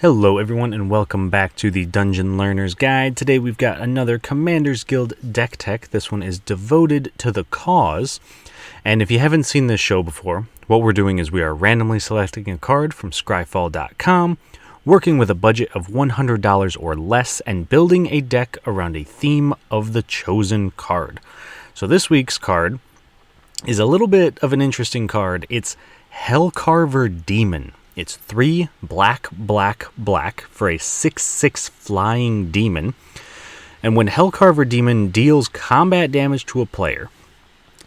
Hello everyone and welcome back to the Dungeon Learner's Guide. Today we've got another Commander's Guild deck tech. This one is devoted to the cause. And if you haven't seen this show before, what we're doing is we are randomly selecting a card from scryfall.com, working with a budget of $100 or less, and building a deck around a theme of the chosen card. So this week's card is a little bit of an interesting card. It's Hellcarver Demon. It's 3 black for a 6/6 flying demon. And when Hellcarver Demon deals combat damage to a player,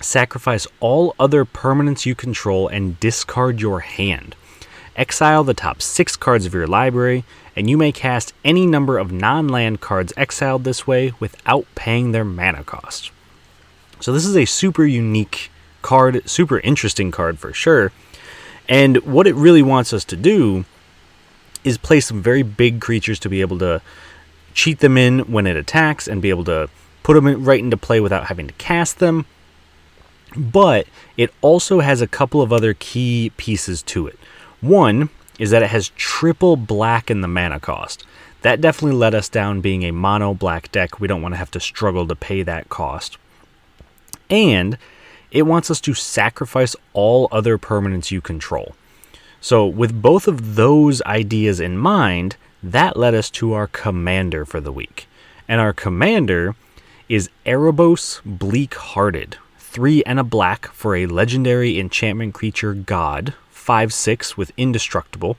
sacrifice all other permanents you control and discard your hand. Exile the top 6 cards of your library, and you may cast any number of non-land cards exiled this way without paying their mana cost. So this is a super unique card, super interesting card for sure. And what it really wants us to do is play some very big creatures to be able to cheat them in when it attacks and be able to put them right into play without having to cast them. But it also has a couple of other key pieces to it. One is that it has triple black in the mana cost. That definitely let us down being a mono black deck. We don't want to have to struggle to pay that cost. And it wants us to sacrifice all other permanents you control. So with both of those ideas in mind, that led us to our commander for the week. And our commander is Erebos, Bleak-Hearted. 3 and a black for a legendary enchantment creature god, 5/6 with indestructible.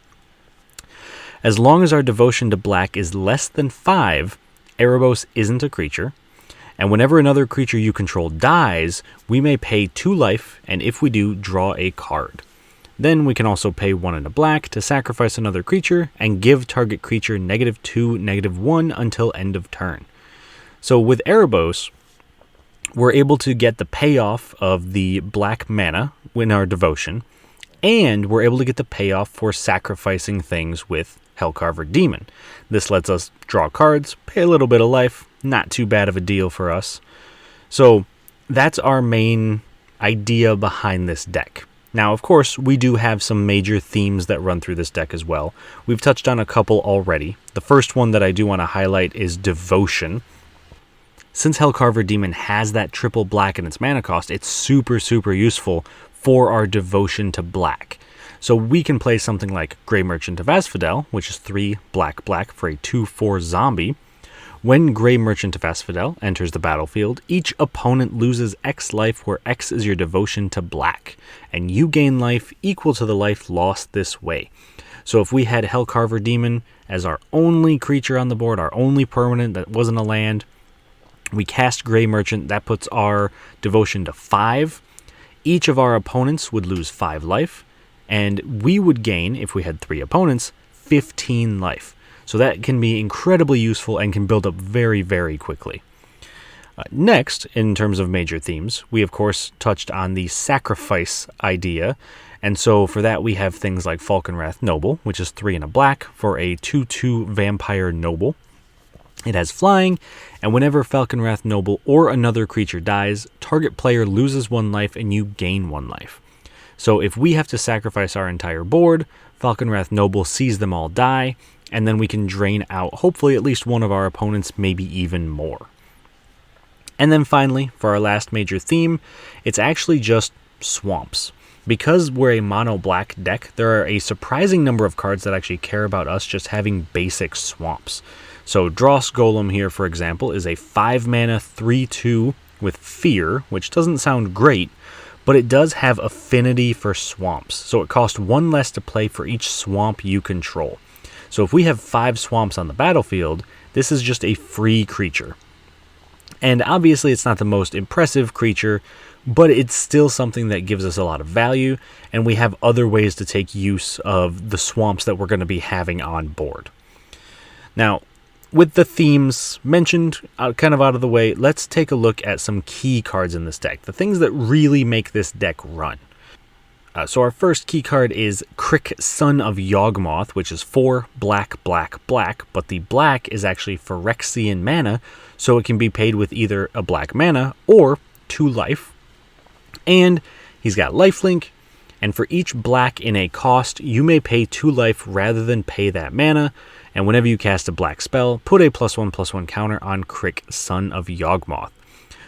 As long as our devotion to black is less than 5, Erebos isn't a creature. And whenever another creature you control dies, we may pay 2 life, and if we do, draw a card. Then we can also pay 1 and a black to sacrifice another creature and give target creature -2, -1 until end of turn. So with Erebos, we're able to get the payoff of the black mana in our devotion, and we're able to get the payoff for sacrificing things with Hellcarver Demon. This lets us draw cards, pay a little bit of life, not too bad of a deal for us. So that's our main idea behind this deck. Now, of course, we do have some major themes that run through this deck as well. We've touched on a couple already. The first one that I do want to highlight is devotion. Since Hellcarver Demon has that triple black in its mana cost, it's super useful for our devotion to black. So we can play something like Grey Merchant of Asphodel, which is 3 black for a 2/4 zombie. When Grey Merchant of Asphodel enters the battlefield, each opponent loses X life, where X is your devotion to black, and you gain life equal to the life lost this way. So if we had Hellcarver Demon as our only creature on the board, our only permanent that wasn't a land, we cast Grey Merchant, that puts our devotion to 5. Each of our opponents would lose 5 life, and we would gain, if we had 3 opponents, 15 life. So that can be incredibly useful and can build up very quickly. Next, in terms of major themes, we of course touched on the sacrifice idea. And so for that we have things like Falkenrath Noble, which is 3 and a black for a 2/2 vampire noble. It has flying, and whenever Falkenrath Noble or another creature dies, target player loses 1 life and you gain 1 life. So if we have to sacrifice our entire board, Falkenrath Noble sees them all die, and then we can drain out hopefully at least one of our opponents, maybe even more. And then finally, for our last major theme, it's actually just swamps. Because we're a mono black deck, there are a surprising number of cards that actually care about us just having basic swamps. So Dross Golem here, for example, is a 5 mana 3/2 with Fear, which doesn't sound great, but it does have affinity for swamps. So it costs 1 less to play for each swamp you control. So if we have 5 swamps on the battlefield, this is just a free creature. And obviously it's not the most impressive creature, but it's still something that gives us a lot of value, and we have other ways to take use of the swamps that we're going to be having on board. Now, with the themes mentioned kind of out of the way, let's take a look at some key cards in this deck, the things that really make this deck run. So our first key card is Crick, Son of Yawgmoth, which is 4 black, but the black is actually Phyrexian mana, so it can be paid with either a black mana or 2 life. And he's got lifelink, And for each black in a cost, you may pay 2 life rather than pay that mana. And whenever you cast a black spell, put a +1/+1 counter on Crick, Son of Yawgmoth.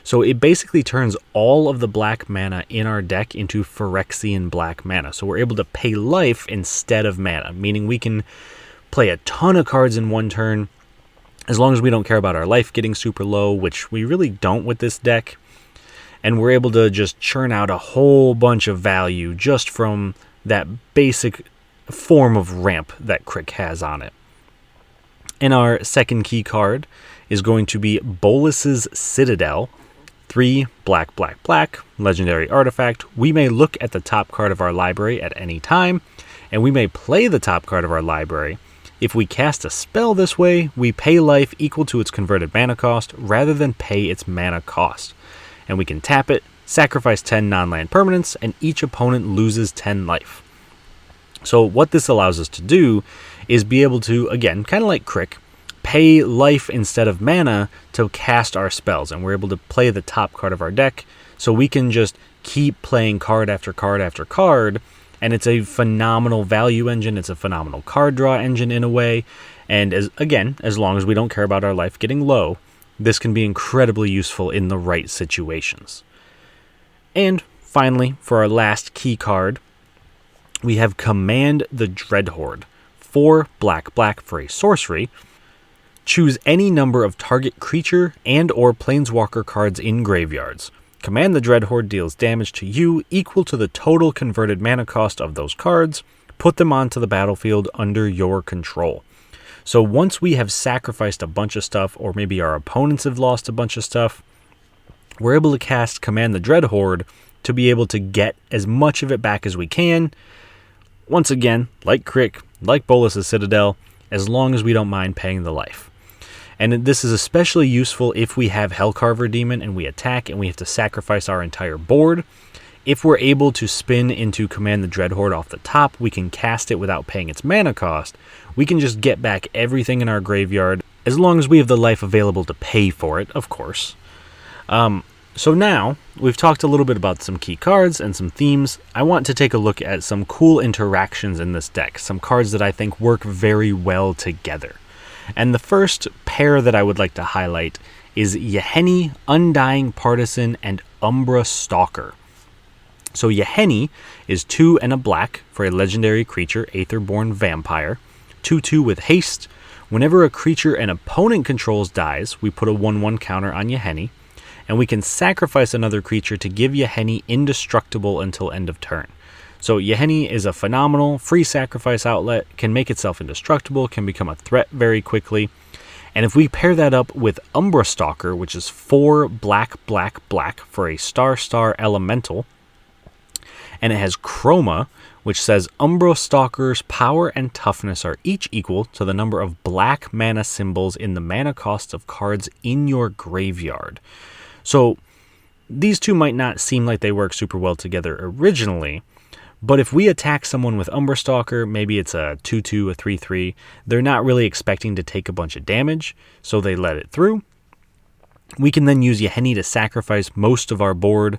So it basically turns all of the black mana in our deck into Phyrexian black mana. So we're able to pay life instead of mana, meaning we can play a ton of cards in one turn, as long as we don't care about our life getting super low, which we really don't with this deck. And we're able to just churn out a whole bunch of value just from that basic form of ramp that Crick has on it. And our second key card is going to be Bolas's Citadel. 3 black, legendary artifact. We may look at the top card of our library at any time, and we may play the top card of our library. If we cast a spell this way, we pay life equal to its converted mana cost rather than pay its mana cost. And we can tap it, sacrifice 10 non-land permanents, and each opponent loses 10 life. So what this allows us to do is be able to, again, kind of like Crick, pay life instead of mana to cast our spells, and we're able to play the top card of our deck, so we can just keep playing card after card after card, and it's a phenomenal value engine, it's a phenomenal card draw engine in a way, and as long as we don't care about our life getting low, this can be incredibly useful in the right situations. And finally, for our last key card, we have Command the Dreadhorde. 4 black for a sorcery. Choose any number of target creature and or planeswalker cards in graveyards. Command the Dreadhorde deals damage to you equal to the total converted mana cost of those cards. Put them onto the battlefield under your control. So once we have sacrificed a bunch of stuff, or maybe our opponents have lost a bunch of stuff, we're able to cast Command the Dreadhorde to be able to get as much of it back as we can. Once again, like Crick, like Bolas's Citadel, as long as we don't mind paying the life. And this is especially useful if we have Hellcarver Demon and we attack and we have to sacrifice our entire board. If we're able to spin into Command the Dreadhorde off the top, we can cast it without paying its mana cost. We can just get back everything in our graveyard, as long as we have the life available to pay for it, of course. So now, we've talked a little bit about some key cards and some themes. I want to take a look at some cool interactions in this deck, some cards that I think work very well together. And the first pair that I would like to highlight is Yahenni, Undying Partisan, and Umbra Stalker. So Yahenni is 2 and a black for a legendary creature, Aetherborn Vampire. 2/2 with haste. Whenever a creature an opponent controls dies, we put a 1/1 counter on Yahenni, and we can sacrifice another creature to give Yahenni indestructible until end of turn. So Yahenni is a phenomenal free sacrifice outlet, can make itself indestructible, can become a threat very quickly. And if we pair that up with Umbra Stalker, which is 4 black for a star elemental, and it has Chroma, which says Umbra Stalker's power and toughness are each equal to the number of black mana symbols in the mana costs of cards in your graveyard. So these two might not seem like they work super well together originally, but if we attack someone with Umbra Stalker, maybe it's a 2/2, a 3/3, they're not really expecting to take a bunch of damage, so they let it through. We can then use Yahenni to sacrifice most of our board,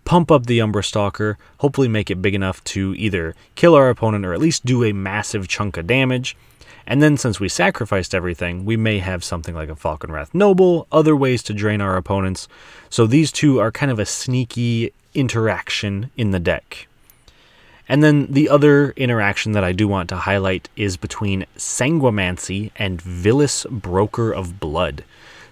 pump up the Umbra Stalker, hopefully make it big enough to either kill our opponent or at least do a massive chunk of damage. And then since we sacrificed everything, we may have something like a Falconwrath Noble, other ways to drain our opponents. So these two are kind of a sneaky interaction in the deck. And then the other interaction that I do want to highlight is between Sanguimancy and Vilis, Broker of Blood.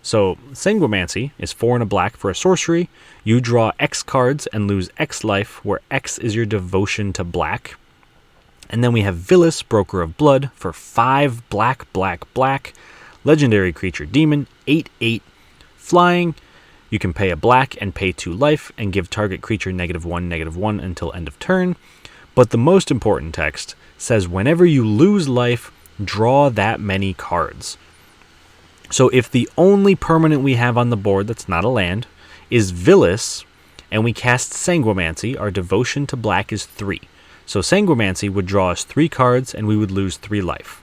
So Sanguimancy is 4 and a black for a sorcery. You draw X cards and lose X life, where X is your devotion to black. And then we have Vilis, Broker of Blood, for 5 black, legendary creature demon, 8/8, flying. You can pay a black and pay 2 life and give target creature -1/-1 until end of turn. But the most important text says whenever you lose life, draw that many cards. So if the only permanent we have on the board that's not a land is Vilis, and we cast Sanguimancy, our devotion to black is 3. So Sanguimancy would draw us 3 cards and we would lose 3 life.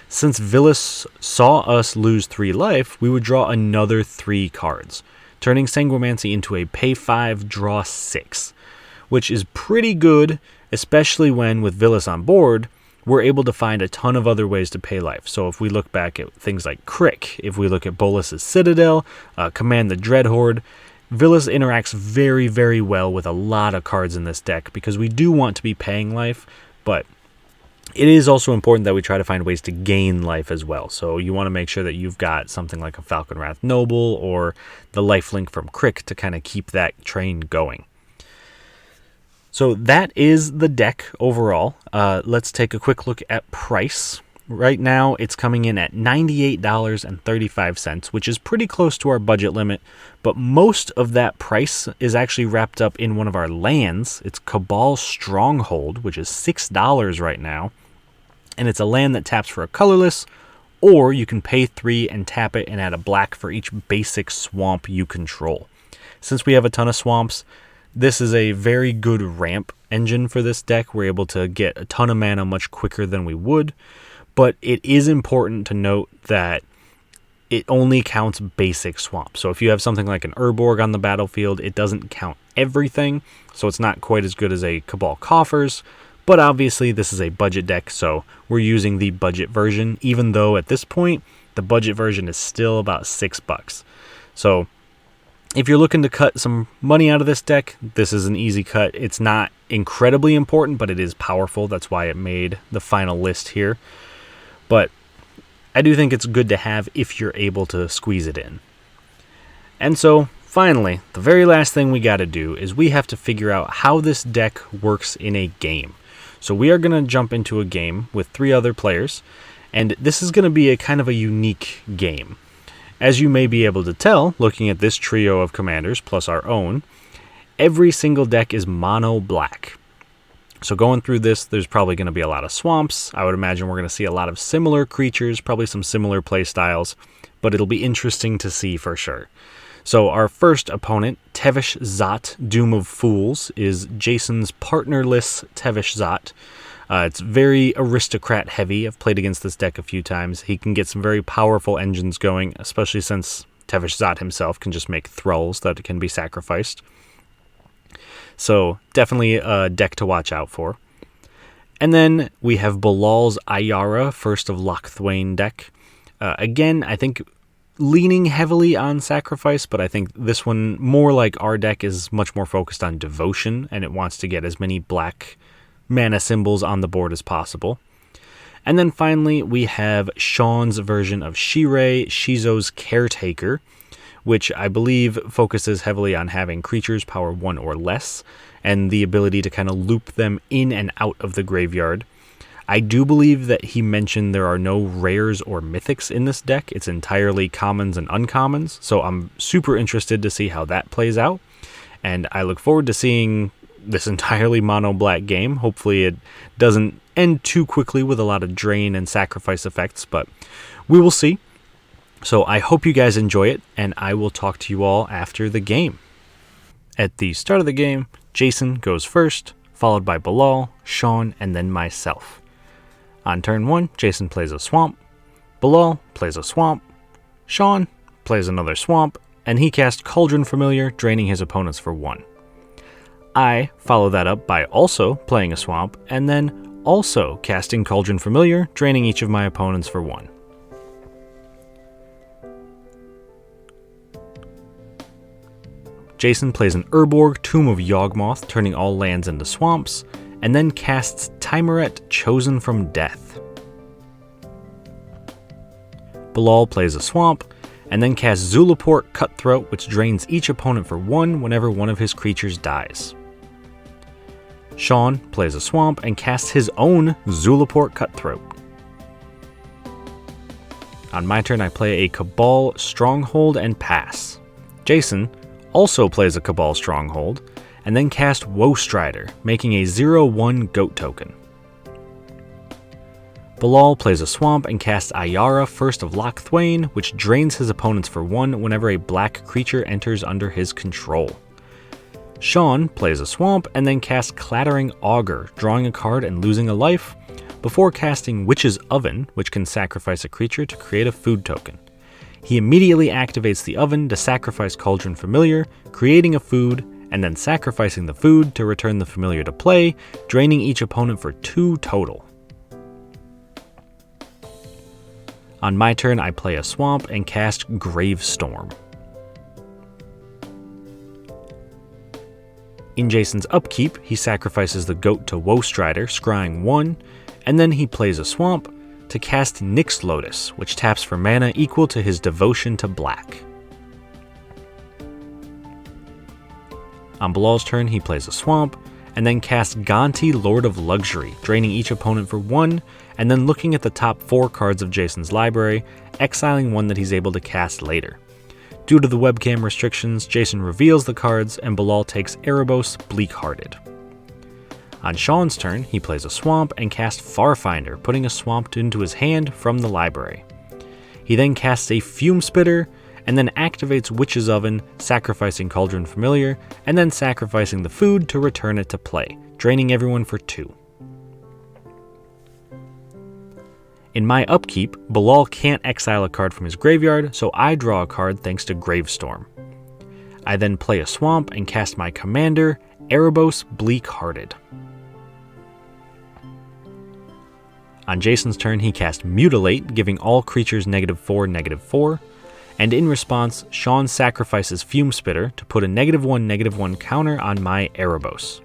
Since Vilis saw us lose 3 life, we would draw another 3 cards, turning Sanguimancy into a pay 5, draw 6, which is pretty good especially when, with Vilas on board, we're able to find a ton of other ways to pay life. So if we look back at things like Crick, if we look at Bolas's Citadel, Command the Dreadhorde, Vilas interacts very, very well with a lot of cards in this deck because we do want to be paying life, but it is also important that we try to find ways to gain life as well. So you want to make sure that you've got something like a Falconwrath Noble or the lifelink from Crick to kind of keep that train going. So that is the deck overall. Let's take a quick look at price. Right now, it's coming in at $98.35, which is pretty close to our budget limit, but most of that price is actually wrapped up in one of our lands. It's Cabal Stronghold, which is $6 right now, and it's a land that taps for a colorless, or you can pay 3 and tap it and add a black for each basic swamp you control. Since we have a ton of swamps, this is a very good ramp engine for this deck. We're able to get a ton of mana much quicker than we would, but it is important to note that it only counts basic swamps. So if you have something like an Urborg on the battlefield, it doesn't count everything, so it's not quite as good as a Cabal Coffers, but obviously this is a budget deck, so we're using the budget version, even though at this point, the budget version is still about $6. So if you're looking to cut some money out of this deck, this is an easy cut. It's not incredibly important, but it is powerful. That's why it made the final list here. But I do think it's good to have if you're able to squeeze it in. And so, finally, the very last thing we got to do is we have to figure out how this deck works in a game. So we are going to jump into a game with 3 other players, and this is going to be a kind of a unique game. As you may be able to tell, looking at this trio of commanders plus our own, every single deck is mono black. So going through this, there's probably going to be a lot of swamps. I would imagine we're going to see a lot of similar creatures, probably some similar play styles, but it'll be interesting to see for sure. So our first opponent, Tevesh Szat, Doom of Fools, is Jason's partnerless Tevesh Szat. It's very aristocrat heavy. I've played against this deck a few times. He can get some very powerful engines going, especially since Tevesh Szat himself can just make thralls that can be sacrificed. So definitely a deck to watch out for. And then we have Bilal's Ayara, First of Lochthwain deck. Again, I think leaning heavily on sacrifice, but I think this one, more like our deck, is much more focused on devotion, and it wants to get as many black mana symbols on the board as possible. And then finally, we have Shawn's version of Shirei, Shizo's Caretaker, which I believe focuses heavily on having creatures power 1 or less, and the ability to kind of loop them in and out of the graveyard. I do believe that he mentioned there are no rares or mythics in this deck. It's entirely commons and uncommons, so I'm super interested to see how that plays out, and I look forward to seeing this entirely mono-black game. Hopefully it doesn't end too quickly with a lot of drain and sacrifice effects, but we will see. So I hope you guys enjoy it, and I will talk to you all after the game. At the start of the game, Jason goes first, followed by Bilal, Shawn, and then myself. On turn 1, Jason plays a swamp, Bilal plays a swamp, Shawn plays another swamp, and he casts Cauldron Familiar, draining his opponents for 1. I follow that up by also playing a swamp, and then also casting Cauldron Familiar, draining each of my opponents for 1. Jason plays an Urborg, Tomb of Yawgmoth, turning all lands into swamps, and then casts Timuret, Chosen from Death. Bilal plays a swamp, and then casts Zulaport, Cutthroat, which drains each opponent for 1 whenever one of his creatures dies. Shawn plays a swamp and casts his own Zulaport, Cutthroat. On my turn, I play a Cabal Stronghold and pass. Jason also plays a Cabal Stronghold, and then casts Woestrider, making a 0/1 goat token. Bilal plays a swamp and casts Ayara, First of Lochthwain, which drains his opponents for 1 whenever a black creature enters under his control. Shawn plays a swamp and then casts Clattering Augur, drawing a card and losing a life, before casting Witch's Oven, which can sacrifice a creature to create a food token. He immediately activates the oven to sacrifice Cauldron Familiar, creating a food, and then sacrificing the food to return the familiar to play, draining each opponent for 2 total. On my turn, I play a swamp and cast Gravestorm. In Jason's upkeep, he sacrifices the goat to Woestrider, scrying 1, and then he plays a swamp to cast Nyx Lotus, which taps for mana equal to his devotion to black. On Bilal's turn, he plays a swamp, and then casts Gonti, Lord of Luxury, draining each opponent for 1, and then looking at the top 4 cards of Jason's library, exiling one that he's able to cast later. Due to the webcam restrictions, Jason reveals the cards, and Bilal takes Erebos, Bleak-Hearted. On Shawn's turn, he plays a swamp and casts Farfinder, putting a swamp into his hand from the library. He then casts a Fume Spitter, and then activates Witch's Oven, sacrificing Cauldron Familiar, and then sacrificing the food to return it to play, draining everyone for 2. In my upkeep, Bilal can't exile a card from his graveyard, so I draw a card thanks to Gravestorm. I then play a swamp and cast my commander, Erebos, Bleak-Hearted. On Jason's turn, he cast Mutilate, giving all creatures -4/-4, and in response, Shawn sacrifices Fume Spitter to put a -1/-1 counter on my Erebos.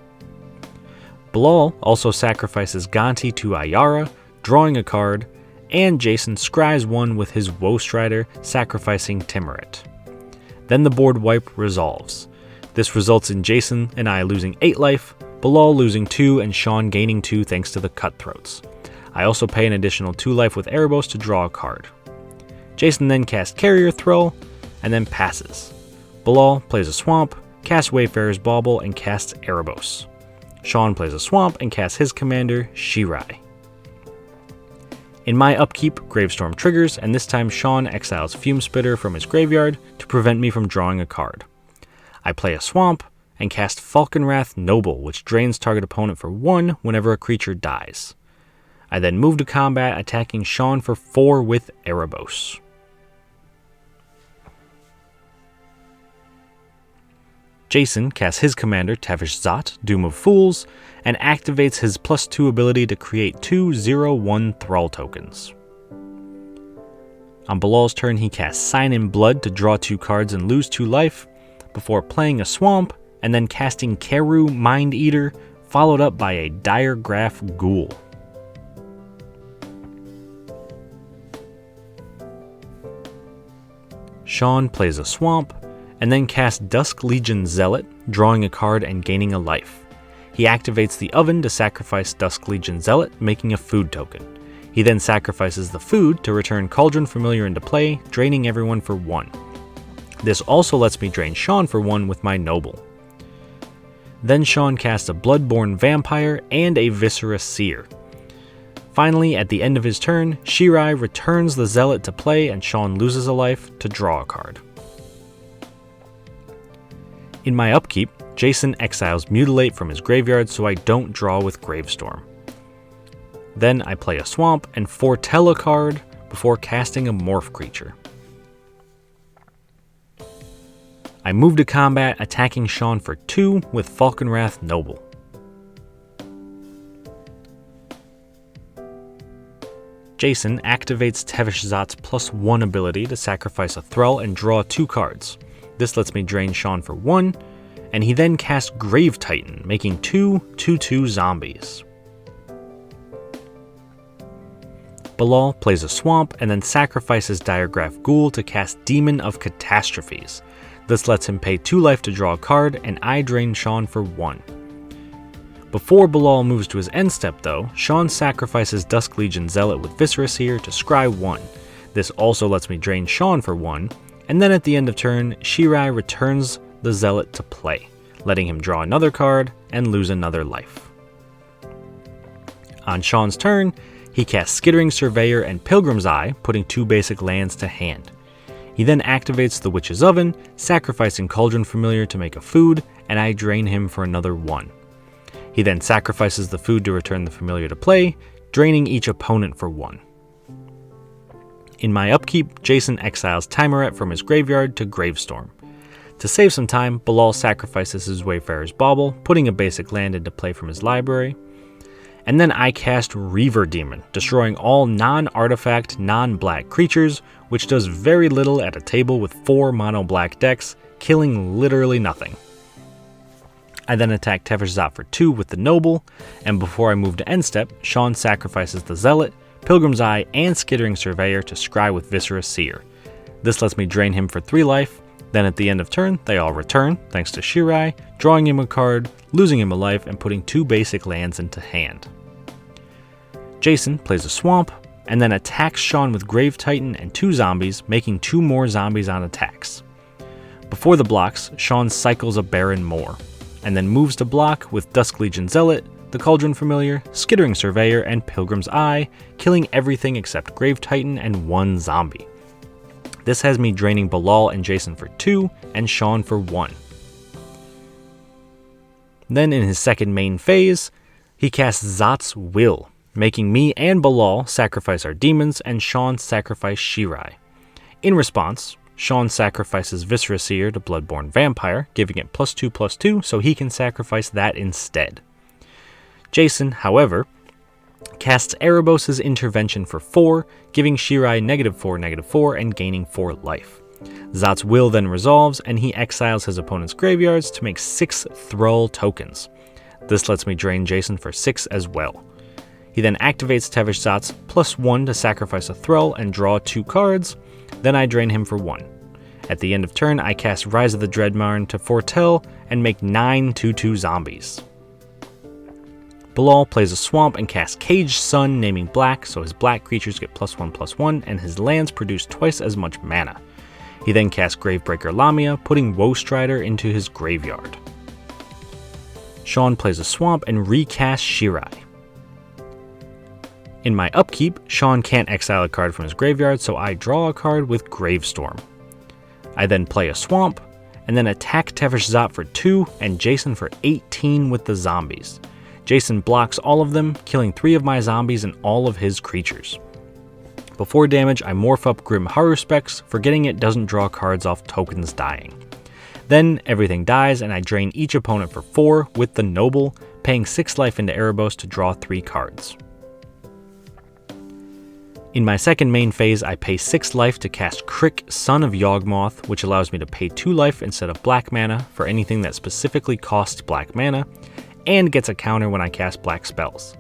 Bilal also sacrifices Gonti to Ayara, drawing a card, and Jason scries 1 with his Woestrider, sacrificing Timurit. Then the board wipe resolves. This results in Jason and I losing 8 life, Bilal losing 2, and Shawn gaining 2 thanks to the Cutthroats. I also pay an additional 2 life with Erebos to draw a card. Jason then casts Carrier Throw, and then passes. Bilal plays a swamp, casts Wayfarer's Bauble, and casts Erebos. Shawn plays a swamp and casts his commander, Shirai. In my upkeep, Gravestorm triggers, and this time Shawn exiles Fume Spitter from his graveyard to prevent me from drawing a card. I play a swamp and cast Falkenrath Noble, which drains target opponent for 1 whenever a creature dies. I then move to combat, attacking Shawn for 4 with Erebos. Jason casts his commander, Tevesh Zot, Doom of Fools, and activates his +2 ability to create 2 0/1 Thrall tokens. On Bilal's turn, he casts Sign in Blood to draw 2 cards and lose 2 life, before playing a swamp and then casting Keru, Mind Eater, followed up by a Diregraph Ghoul. Shawn plays a swamp, and then casts Dusk Legion Zealot, drawing a card and gaining a life. He activates the Oven to sacrifice Dusk Legion Zealot, making a food token. He then sacrifices the food to return Cauldron Familiar into play, draining everyone for 1. This also lets me drain Shawn for 1 with my Noble. Then Shawn casts a Bloodborne Vampire and a Viscera Seer. Finally, at the end of his turn, Shirai returns the Zealot to play and Shawn loses a life to draw a card. In my upkeep, Jason exiles Mutilate from his graveyard so I don't draw with Gravestorm. Then I play a swamp and foretell a card before casting a Morph creature. I move to combat, attacking Shawn for 2 with Falkenrath Noble. Jason activates Tevesh Zot's +1 ability to sacrifice a Thrall and draw 2 cards. This lets me drain Shawn for 1, and he then casts Grave Titan, making 2 2/2 zombies. Bilal plays a swamp and then sacrifices Diregraph Ghoul to cast Demon of Catastrophes. This lets him pay 2 life to draw a card, and I drain Shawn for 1. Before Bilal moves to his end step though, Shawn sacrifices Dusk Legion Zealot with Viscera Seer to scry 1. This also lets me drain Shawn for 1, and then at the end of turn, Shirai returns the Zealot to play, letting him draw another card and lose another life. On Shawn's turn, he casts Skittering Surveyor and Pilgrim's Eye, putting 2 basic lands to hand. He then activates the Witch's Oven, sacrificing Cauldron Familiar to make a food, and I drain him for another 1. He then sacrifices the food to return the Familiar to play, draining each opponent for 1. In my upkeep, Jason exiles Timurit from his graveyard to Gravestorm. To save some time, Bilal sacrifices his Wayfarer's Bauble, putting a basic land into play from his library. And then I cast Reaver Demon, destroying all non-artifact, non-black creatures, which does very little at a table with 4 mono-black decks, killing literally nothing. I then attack Tevesh Szat for 2 with the Noble, and before I move to end step, Shawn sacrifices the Zealot, Pilgrim's Eye, and Skittering Surveyor to scry with Viscera Seer. This lets me drain him for 3 life, then at the end of turn, they all return, thanks to Shirai, drawing him a card, losing him a life, and putting 2 basic lands into hand. Jason plays a Swamp, and then attacks Shawn with Grave Titan and 2 zombies, making 2 more zombies on attacks. Before the blocks, Shawn cycles a Baron Moor, and then moves to block with Dusk Legion Zealot, the Cauldron Familiar, Skittering Surveyor, and Pilgrim's Eye, killing everything except Grave Titan and 1 zombie. This has me draining Bilal and Jason for 2, and Shawn for 1. Then in his second main phase, he casts Szat's Will, making me and Bilal sacrifice our demons, and Shawn sacrifice Shirai. In response, Shawn sacrifices Viscera Seer to Bloodborne Vampire, giving it +2/+2 so he can sacrifice that instead. Jason, however, casts Erebos' Intervention for 4, giving Shirai -4/-4 and gaining 4 life. Szat's Will then resolves, and he exiles his opponent's graveyards to make 6 Thrall tokens. This lets me drain Jason for 6 as well. He then activates Tevesh Szat's +1 to sacrifice a Thrall and draw 2 cards, then I drain him for 1. At the end of turn, I cast Rise of the Dreadmarn to foretell and make 9 2/2 zombies. Bilal plays a Swamp and casts Caged Sun, naming black, so his black creatures get +1/+1, and his lands produce twice as much mana. He then casts Gravebreaker Lamia, putting Woestrider into his graveyard. Shawn plays a Swamp and recasts Shirai. In my upkeep, Shawn can't exile a card from his graveyard, so I draw a card with Gravestorm. I then play a Swamp, and then attack Tevesh Szat for 2 and Jason for 18 with the zombies. Jason blocks all of them, killing 3 of my zombies and all of his creatures. Before damage, I morph up Grim Haruspex, forgetting it doesn't draw cards off tokens dying. Then everything dies, and I drain each opponent for 4 with the Noble, paying 6 life into Erebos to draw 3 cards. In my second main phase, I pay 6 life to cast Crick, Son of Yawgmoth, which allows me to pay 2 life instead of black mana for anything that specifically costs black mana, and gets a counter when I cast black spells.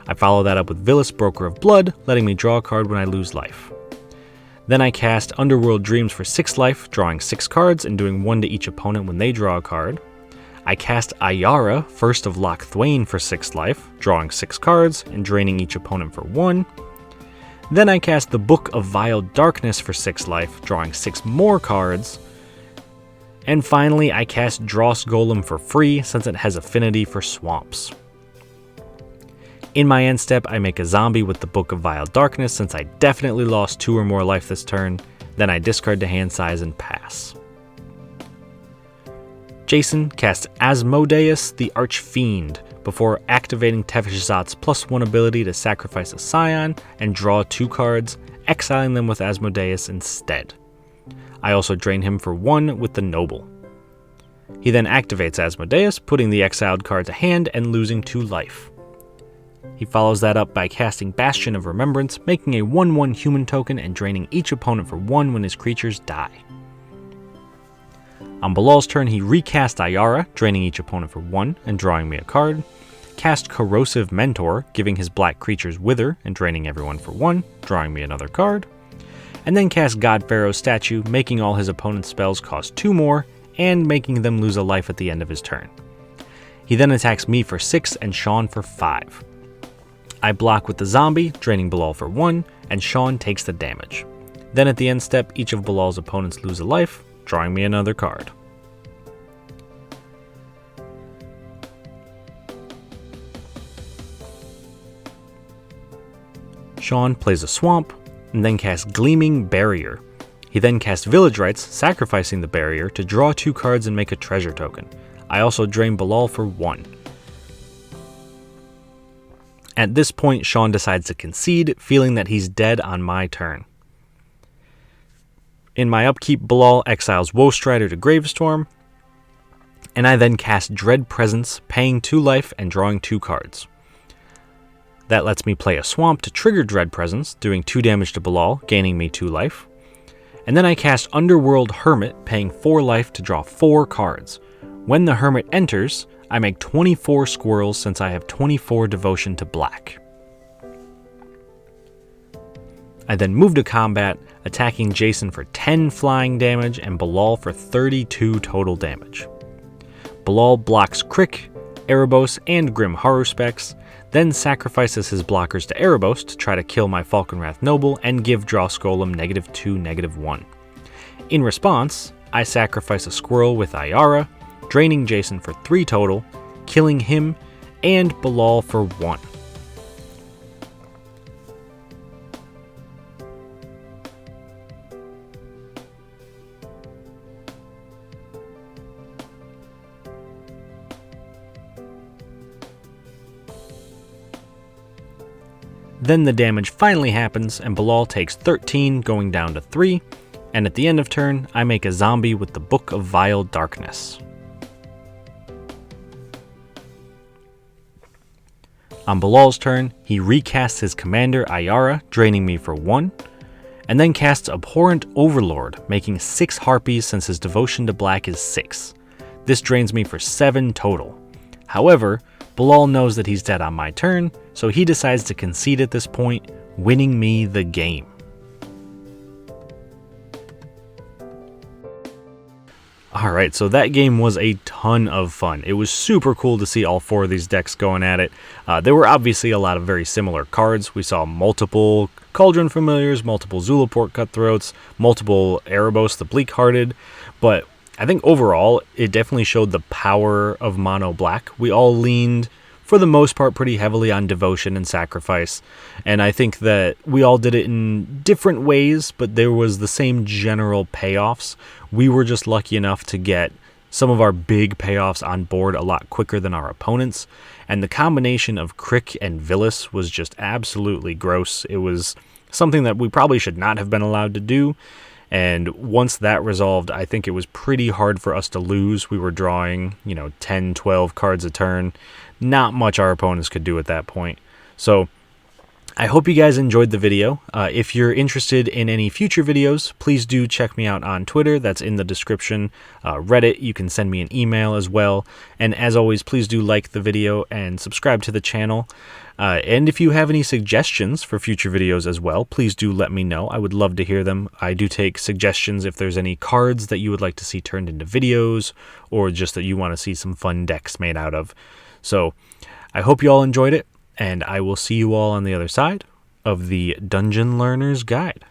I follow that up with Vilis, Broker of Blood, letting me draw a card when I lose life. Then I cast Underworld Dreams for 6 life, drawing 6 cards and doing 1 to each opponent when they draw a card. I cast Ayara, First of Loch Thwain for 6 life, drawing 6 cards and draining each opponent for 1. Then I cast the Book of Vile Darkness for 6 life, drawing 6 more cards. And finally, I cast Dross Golem for free since it has affinity for swamps. In my end step, I make a zombie with the Book of Vile Darkness since I definitely lost 2 or more life this turn, then I discard to hand size and pass. Jason casts Asmodeus the Archfiend before activating Tevesh Szat's +1 ability to sacrifice a Scion and draw 2 cards, exiling them with Asmodeus instead. I also drain him for 1 with the Noble. He then activates Asmodeus, putting the exiled card to hand and losing 2 life. He follows that up by casting Bastion of Remembrance, making a 1/1 human token and draining each opponent for 1 when his creatures die. On Bilal's turn, he recast Ayara, draining each opponent for 1 and drawing me a card, cast Corrosive Mentor, giving his black creatures Wither and draining everyone for 1, drawing me another card, and then cast God Pharaoh's Statue, making all his opponent's spells cost 2 more and making them lose a life at the end of his turn. He then attacks me for 6 and Shawn for 5. I block with the zombie, draining Bilal for 1, and Shawn takes the damage. Then at the end step, each of Bilal's opponents lose a life, drawing me another card. Shawn plays a Swamp, and then casts Gleaming Barrier. He then casts Village Rites, sacrificing the barrier to draw 2 cards and make a treasure token. I also drain Bilal for 1. At this point, Shawn decides to concede, feeling that he's dead on my turn. In my upkeep, Bilal exiles Woestrider to Gravestorm, and I then cast Dread Presence, paying 2 life and drawing 2 cards. That lets me play a Swamp to trigger Dread Presence, doing 2 damage to Bilal, gaining me 2 life. And then I cast Underworld Hermit, paying 4 life to draw 4 cards. When the Hermit enters, I make 24 squirrels since I have 24 devotion to black. I then move to combat, attacking Jason for 10 flying damage and Bilal for 32 total damage. Bilal blocks Crick, Erebos, and Grim Haruspects, then sacrifices his blockers to Erebos to try to kill my Falconwrath Noble and give Drawscolum -2, -1. In response, I sacrifice a squirrel with Ayara, draining Jason for 3 total, killing him and Bilal for 1. Then the damage finally happens and Bilal takes 13, going down to 3, and at the end of turn, I make a zombie with the Book of Vile Darkness. On Bilal's turn, he recasts his commander Ayara, draining me for 1, and then casts Abhorrent Overlord, making 6 harpies since his devotion to black is 6. This drains me for 7 total. However, Bilal knows that he's dead on my turn, so he decides to concede at this point, winning me the game. Alright, so that game was a ton of fun. It was super cool to see all 4 of these decks going at it. There were obviously a lot of very similar cards. We saw multiple Cauldron Familiars, multiple Zulaport Cutthroats, multiple Erebos the Bleak-Hearted, but I think overall, it definitely showed the power of mono black. We all leaned, for the most part, pretty heavily on devotion and sacrifice, and I think that we all did it in different ways, but there was the same general payoffs. We were just lucky enough to get some of our big payoffs on board a lot quicker than our opponents, and the combination of Crick and Vilis was just absolutely gross. It was something that we probably should not have been allowed to do. And once that resolved, I think it was pretty hard for us to lose. We were drawing, 10, 12 cards a turn. Not much our opponents could do at that point. So I hope you guys enjoyed the video. If you're interested in any future videos, please do check me out on Twitter. That's in the description. Reddit, you can send me an email as well. And as always, please do like the video and subscribe to the channel. And if you have any suggestions for future videos as well, please do let me know. I would love to hear them. I do take suggestions if there's any cards that you would like to see turned into videos, or just that you want to see some fun decks made out of. So I hope you all enjoyed it, and I will see you all on the other side of the Dungeon Learner's Guide.